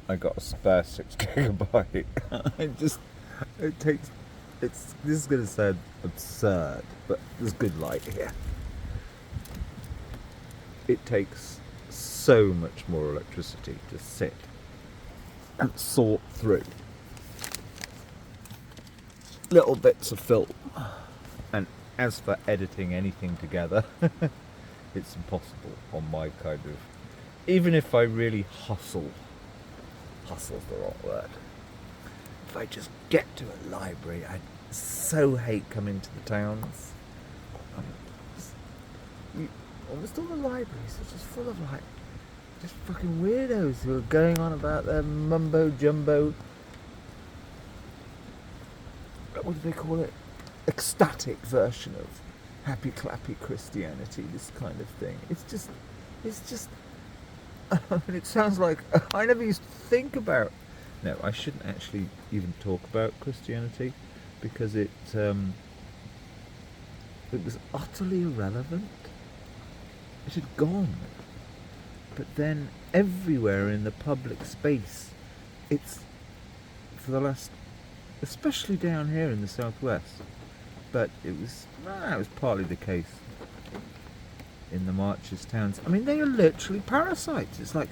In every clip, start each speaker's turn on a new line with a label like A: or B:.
A: I got a spare 6 GB. This is going to sound absurd, but there's good light here. It takes so much more electricity to sit and sort through little bits of film. And as for editing anything together, it's impossible on my kind of... Even if I really hustle's the wrong word. If I just get to a library, I so hate coming to the towns. Almost all the libraries are just full of just fucking weirdos who are going on about their mumbo jumbo, what do they call it? Ecstatic version of happy clappy Christianity, this kind of thing. It's just it sounds like I never used to think about. No, I shouldn't actually even talk about Christianity because it was utterly irrelevant. It had gone. But then everywhere in the public space, it's for the last, especially down here in the southwest, but it was partly the case in the Marches towns. I mean, they are literally parasites. It's like,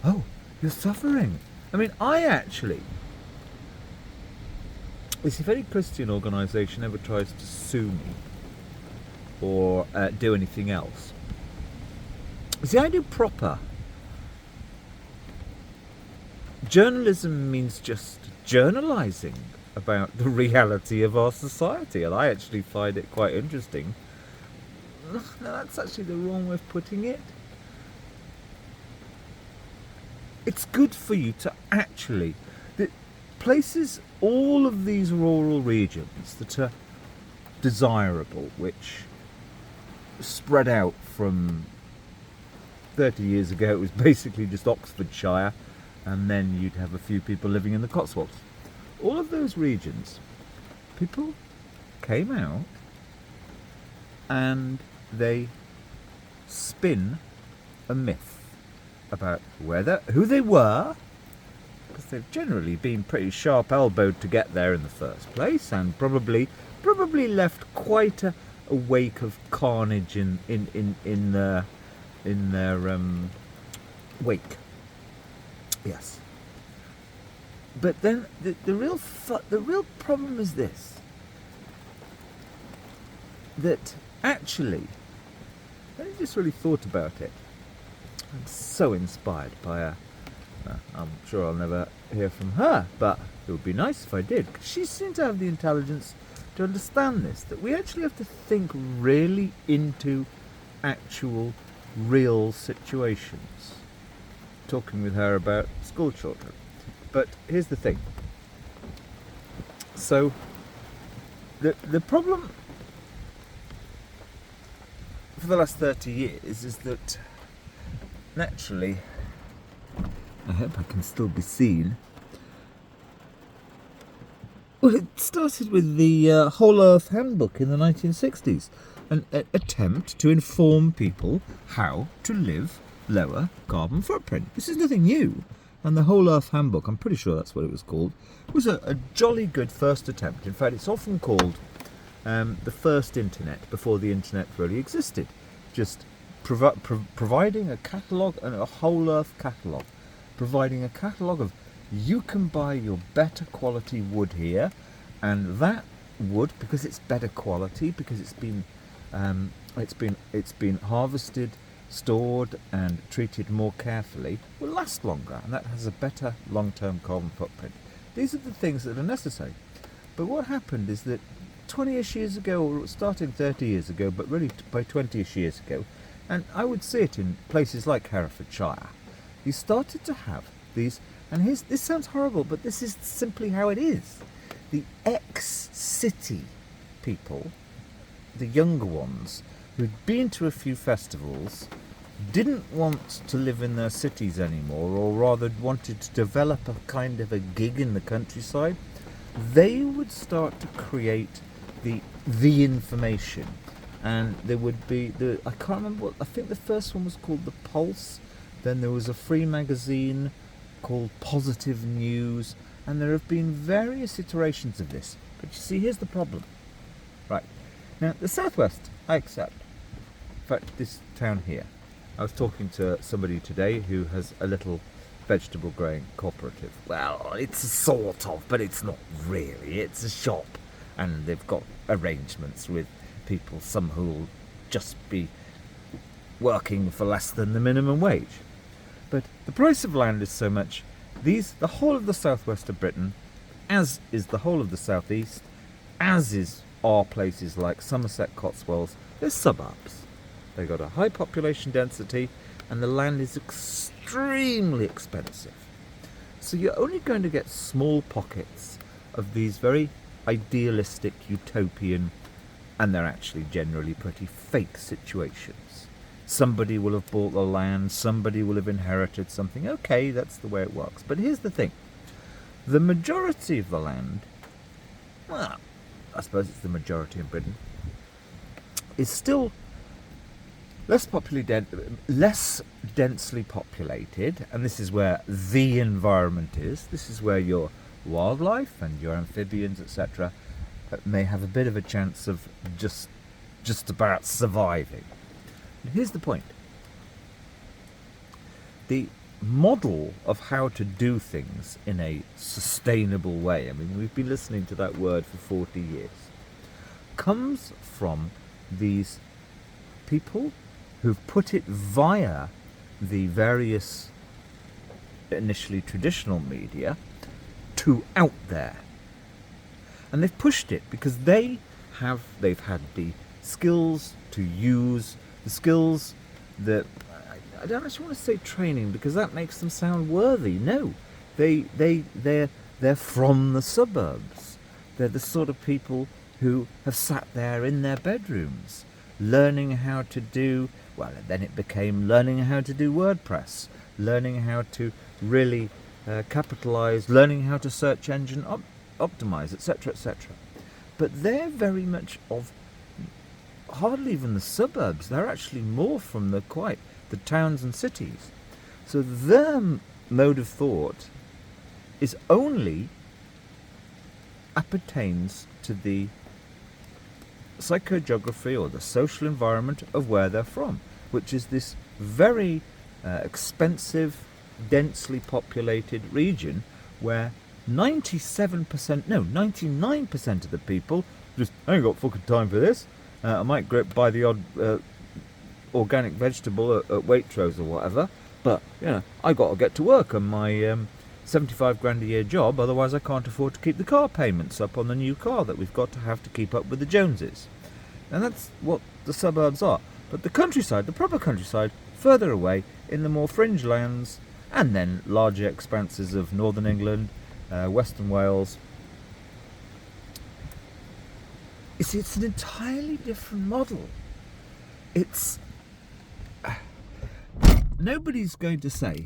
A: oh, you're suffering. I mean, if any Christian organisation ever tries to sue me or do anything else, see, I do proper. Journalism means just journalising about the reality of our society, and I actually find it quite interesting. No, that's actually the wrong way of putting it. It's good for you to actually... The places, all of these rural regions that are desirable, which spread out from 30 years ago, it was basically just Oxfordshire, and then you'd have a few people living in the Cotswolds. All of those regions, people came out and they spin a myth about who they were, because they've generally been pretty sharp-elbowed to get there in the first place, and probably left quite a wake of carnage in their wake. Yes. But then the real problem is this: that actually, I just really thought about it. I'm so inspired by I'm sure I'll never hear from her, but it would be nice if I did, because she seemed to have the intelligence to understand this, that we actually have to think really into actual, real situations. Talking with her about school children. But here's the thing. So, the problem for the last 30 years is that, naturally, I hope I can still be seen. Well, it started with the Whole Earth Handbook in the 1960s, an attempt to inform people how to live lower carbon footprint. This is nothing new. And the Whole Earth Handbook, I'm pretty sure that's what it was called, was a jolly good first attempt. In fact, it's often called the first internet, before the internet really existed. Just providing a catalogue, a Whole Earth catalogue. Providing a catalogue of, you can buy your better quality wood here, and that wood, because it's better quality, because it's been harvested, stored and treated more carefully, will last longer, and that has a better long-term carbon footprint. These are the things that are necessary. But what happened is that 20-ish years ago, or starting 30 years ago, but really by 20-ish years ago, and I would see it in places like Herefordshire, you started to have these, and this sounds horrible, but this is simply how it is. The ex-city people, the younger ones, who'd been to a few festivals, didn't want to live in their cities anymore, or rather wanted to develop a kind of a gig in the countryside, they would start to create the information. And there would be I can't remember I think the first one was called The Pulse. Then there was a free magazine called positive news, and there have been various iterations of this. But you see, here's the problem. Right, now the southwest, I accept. In fact, this town here, I was talking to somebody today who has a little vegetable growing cooperative. Well, it's a sort of, but it's not really. It's a shop, and they've got arrangements with people, some who'll just be working for less than the minimum wage. But the price of land is so much. The whole of the southwest of Britain, as is the whole of the southeast, as is are places like Somerset, Cotswolds, they're suburbs. They've got a high population density, and the land is extremely expensive. So you're only going to get small pockets of these very idealistic, utopian, and they're actually generally pretty fake situations. Somebody will have bought the land, somebody will have inherited something. Okay, that's the way it works. But here's the thing. The majority of the land, well, I suppose it's the majority in Britain, is still less densely populated, and this is where the environment is. This is where your wildlife and your amphibians, etc., may have a bit of a chance of just about surviving. And here's the point. The model of how to do things in a sustainable way, I mean, we've been listening to that word for 40 years, comes from these people who've put it via the various initially traditional media to out there. And they've pushed it because they've had the skills to use, the skills that, I don't actually want to say training because that makes them sound worthy. No, they're from the suburbs. They're the sort of people who have sat there in their bedrooms learning how to do, well, then it became learning how to do WordPress, learning how to really capitalize, learning how to search engine optimize, etc., etc. But they're very much of hardly even the suburbs. They're actually more from the towns and cities. So their mode of thought is only appertains to the psychogeography or the social environment of where they're from, which is this very expensive, densely populated region where 99% of the people just, I ain't got fucking time for this. I might buy the odd organic vegetable at Waitrose or whatever, but I got to get to work on my 75 grand a year job, otherwise I can't afford to keep the car payments up on the new car that we've got to have to keep up with the Joneses. And that's what the suburbs are. But the countryside, the proper countryside, further away in the more fringe lands, and then larger expanses of northern England, Western Wales. It's an entirely different model. It's nobody's going to say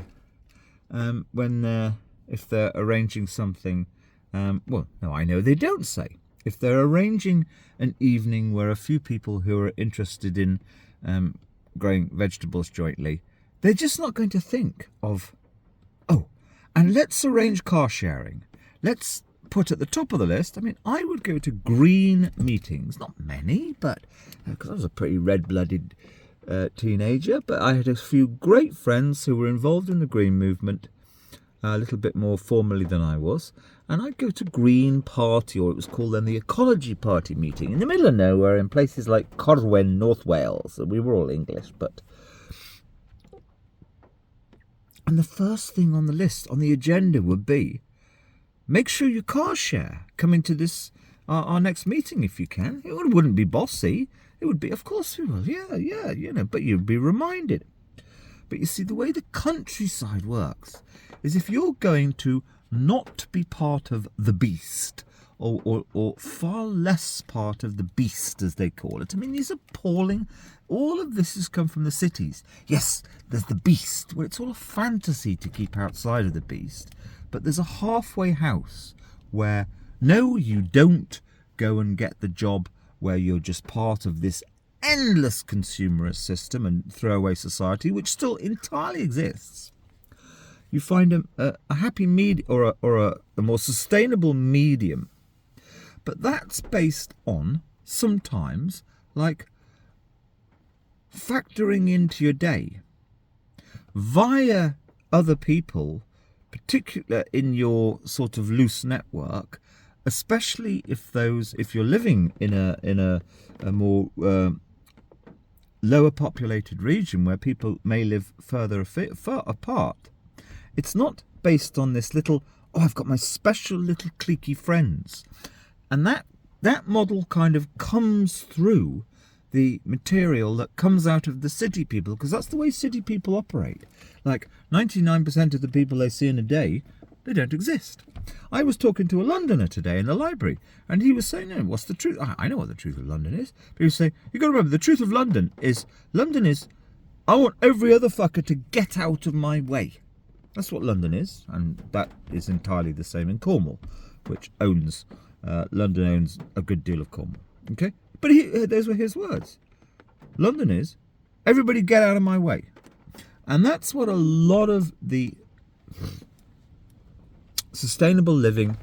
A: if they're arranging something. Well, no, I know they don't say. If they're arranging an evening where a few people who are interested in growing vegetables jointly, they're just not going to think of, oh, and let's arrange car sharing. Let's put at the top of the list, I mean, I would go to green meetings, not many, but because I was a pretty red-blooded teenager, but I had a few great friends who were involved in the green movement a little bit more formally than I was, and I'd go to Green Party, or it was called then the Ecology Party meeting, in the middle of nowhere in places like Corwen, North Wales. We were all English, but... And the first thing on the list, on the agenda, would be, make sure you car share. Come into this, our next meeting if you can. It wouldn't be bossy. It would be, of course we will, yeah, but you'd be reminded. But you see, the way the countryside works is if you're going to not be part of the beast, or far less part of the beast, as they call it. I mean, these appalling... All of this has come from the cities. Yes, there's the beast. Well, it's all a fantasy to keep outside of the beast. But there's a halfway house where, no, you don't go and get the job where you're just part of this endless consumerist system and throwaway society, which still entirely exists. you find a happy medium or a more sustainable medium. But that's based on sometimes like factoring into your day via other people, particularly in your sort of loose network, especially if you're living in a more lower populated region where people may live far apart. It's not based on this little, I've got my special little cliquey friends. And that model kind of comes through the material that comes out of the city people, because that's the way city people operate. Like 99% of the people they see in a day, they don't exist. I was talking to a Londoner today in the library, and he was saying, what's the truth? I know what the truth of London is. But he was saying, you've got to remember, the truth of London is, I want every other fucker to get out of my way. That's what London is, and that is entirely the same in Cornwall, which London owns a good deal of Cornwall. Okay? But those were his words. London is, everybody get out of my way. And that's what a lot of the sustainable living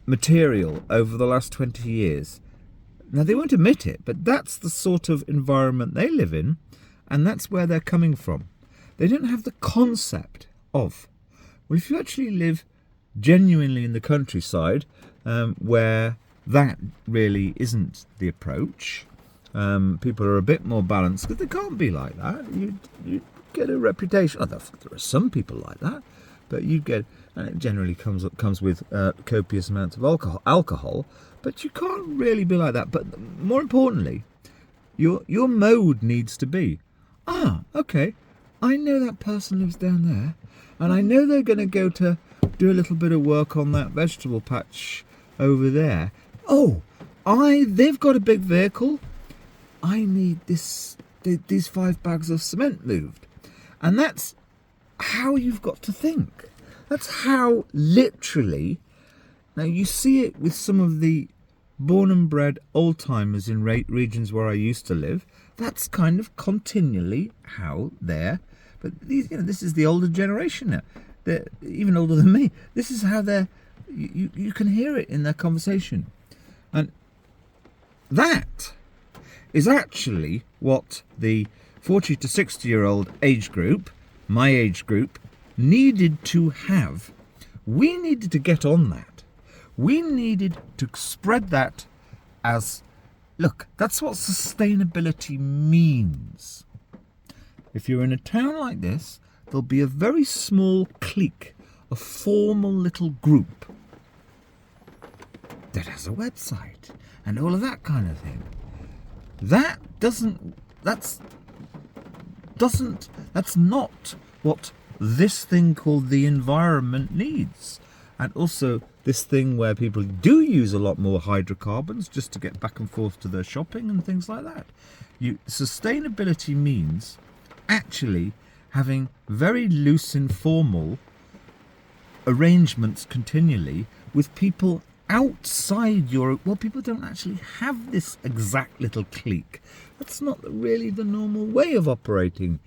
A: material over the last 20 years. Now, they won't admit it, but that's the sort of environment they live in, and that's where they're coming from. They don't have the concept of, well, if you actually live genuinely in the countryside, where that really isn't the approach, people are a bit more balanced, because they can't be like that. You get a reputation. There are some people like that, but you get, and it generally comes with copious amounts of alcohol. But you can't really be like that. But more importantly, your mode needs to be, okay, I know that person lives down there, and I know they're going to go to do a little bit of work on that vegetable patch over there. They've got a big vehicle. I need these 5 bags of cement moved. And that's how you've got to think. That's how literally, now you see it with some of the born and bred old timers in regions where I used to live. That's kind of continually how they're, but these, this is the older generation now. They're even older than me. This is how they're, you can hear it in their conversation. And that is actually what the 40 to 60-year-old age group, my age group, needed to have. We needed to get on that. We needed to spread that as, look, that's what sustainability means. If you're in a town like this, there'll be a very small clique, a formal little group that has a website and all of that kind of thing. That's not what this thing called the environment needs. And also this thing where people do use a lot more hydrocarbons just to get back and forth to their shopping and things like that. Sustainability means actually having very loose, informal arrangements continually with people outside your, well, people don't actually have this exact little clique. That's not really the normal way of operating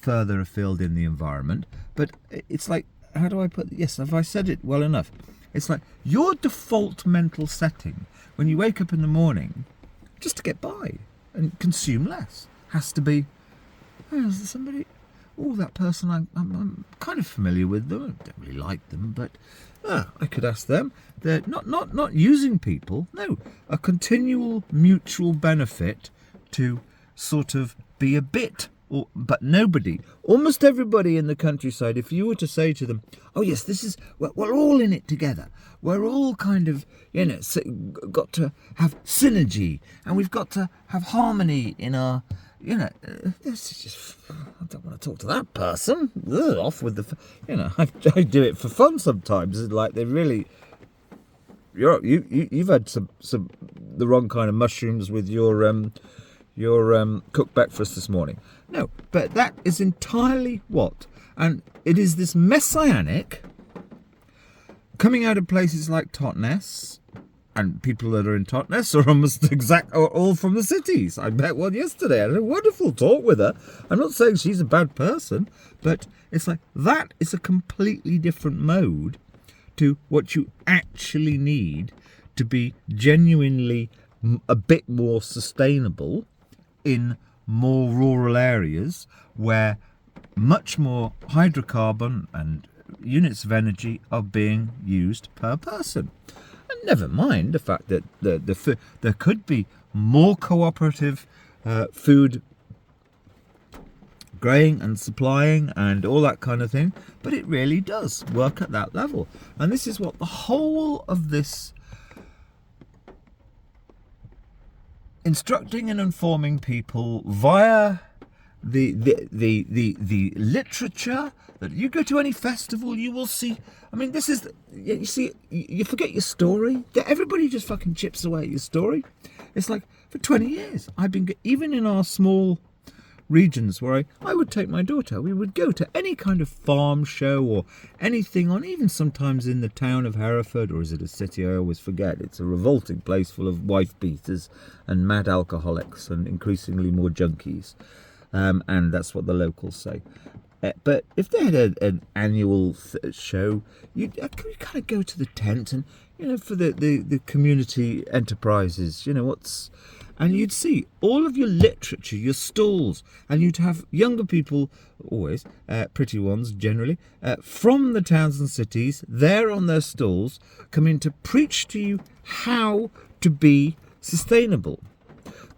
A: further afield in the environment. But it's like, how do I put, yes, have I said it well enough? It's like your default mental setting when you wake up in the morning, just to get by and consume less, has to be, is there somebody, that person, I'm kind of familiar with them, I don't really like them, but I could ask them. They're not using people, no, a continual mutual benefit to sort of be a bit, but nobody, almost everybody in the countryside, if you were to say to them, oh yes, this is, we're all in it together, we're all kind of, got to have synergy, and we've got to have harmony in our, this is just, I don't want to talk to that person. Off with the, I do it for fun sometimes. It's like they really, you've had some the wrong kind of mushrooms with your cooked breakfast this morning. No, but that is entirely what, and it is this messianic coming out of places like Totnes And people that are in Totnes are almost all from the cities. I met one yesterday. I had a wonderful talk with her. I'm not saying she's a bad person, but it's like that is a completely different mode to what you actually need to be genuinely a bit more sustainable in more rural areas where much more hydrocarbon and units of energy are being used per person. And never mind the fact that there could be more cooperative food growing and supplying and all that kind of thing, but it really does work at that level. And this is what the whole of this instructing and informing people via the literature. That you go to any festival, you will see. I mean, this is you see. You forget your story. Everybody just fucking chips away at your story. It's like for 20 years, I've been even in our small regions where I would take my daughter. We would go to any kind of farm show or anything on, even sometimes in the town of Hereford, or is it a city? I always forget. It's a revolting place full of wife beaters and mad alcoholics and increasingly more junkies. And that's what the locals say. But if they had an annual show, you kind of go to the tent and, for the community enterprises, and you'd see all of your literature, your stalls, and you'd have younger people, always, pretty ones generally, from the towns and cities, there on their stalls, coming to preach to you how to be sustainable.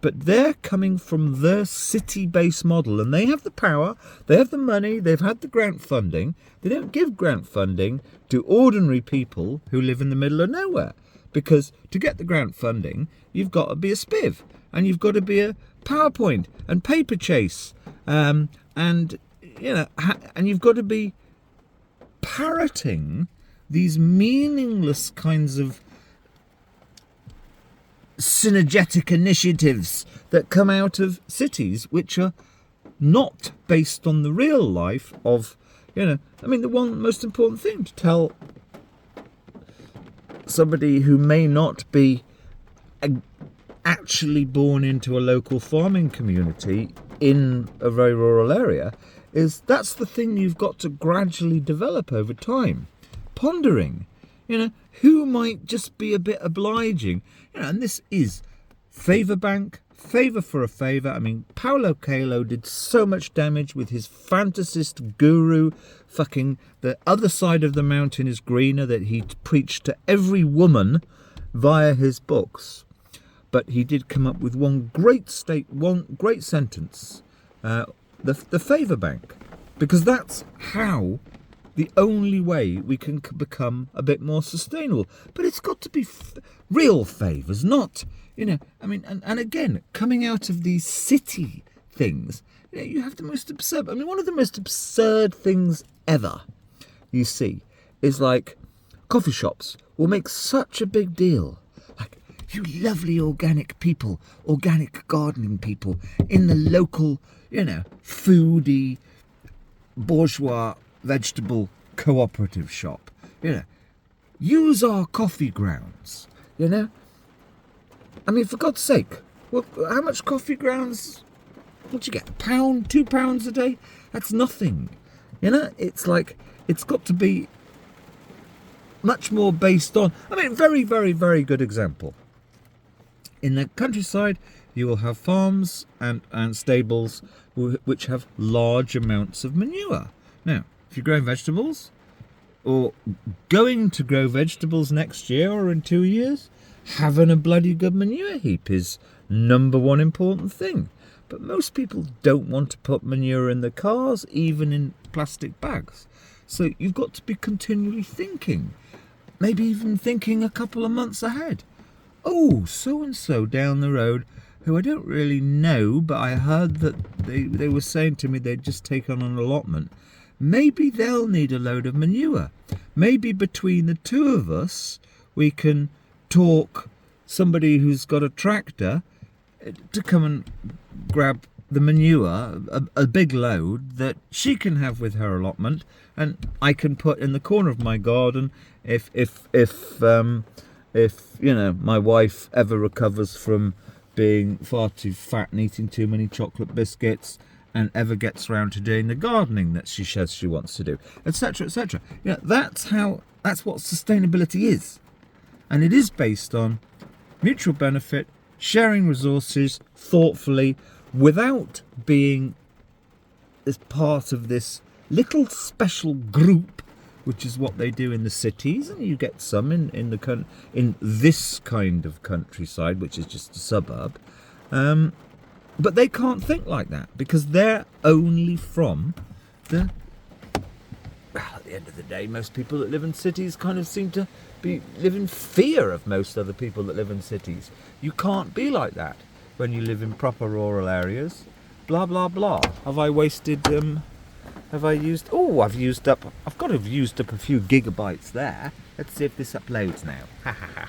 A: But they're coming from their city-based model, and they have the power, they have the money, they've had the grant funding. They don't give grant funding to ordinary people who live in the middle of nowhere, because to get the grant funding, you've got to be a spiv, and you've got to be a PowerPoint and paper chase, and you've got to be parroting these meaningless kinds of synergetic initiatives that come out of cities which are not based on the real life of, the one most important thing to tell somebody who may not be actually born into a local farming community in a very rural area is that's the thing you've got to gradually develop over time. Pondering, who might just be a bit obliging, and this is favour for a favour. I mean, Paulo Coelho did so much damage with his fantasist guru, fucking the other side of the mountain is greener, that he preached to every woman via his books. But he did come up with one great sentence, the favour bank, because that's how the only way we can become a bit more sustainable. But it's got to be real favours, not, and again, coming out of these city things, you have the most absurd, one of the most absurd things ever you see is like coffee shops will make such a big deal. Like, you lovely organic people, organic gardening people in the local, foodie, bourgeois vegetable cooperative shop, use our coffee grounds, for God's sake, how much coffee grounds would you get? £1, £2 a day? That's nothing. It's like, it's got to be much more based on, very, very, very good example. In the countryside, you will have farms and stables which have large amounts of manure. Now, if you're growing vegetables, or going to grow vegetables next year or in 2 years, having a bloody good manure heap is number one important thing. But most people don't want to put manure in their cars, even in plastic bags. So you've got to be continually thinking, maybe even thinking a couple of months ahead. Oh, so-and-so down the road, who I don't really know, but I heard that they were saying to me they'd just taken on an allotment. Maybe they'll need a load of manure. Maybe between the two of us, we can talk somebody who's got a tractor to come and grab the manure, a big load that she can have with her allotment, and I can put in the corner of my garden if if, you know, my wife ever recovers from being far too fat and eating too many chocolate biscuits, and ever gets around to doing the gardening that she says she wants to do, etc., etc. You know, that's what sustainability is. And it is based on mutual benefit, sharing resources thoughtfully, without being as part of this little special group, which is what they do in the cities, and you get some in this kind of countryside, which is just a suburb. But they can't think like that, because they're only from the... Well, at the end of the day, most people that live in cities kind of seem to live in fear of most other people that live in cities. You can't be like that when you live in proper rural areas. Blah, blah, blah. Have I wasted... Have I used... Oh, I've got to have used up a few gigabytes there. Let's see if this uploads now. Ha ha ha.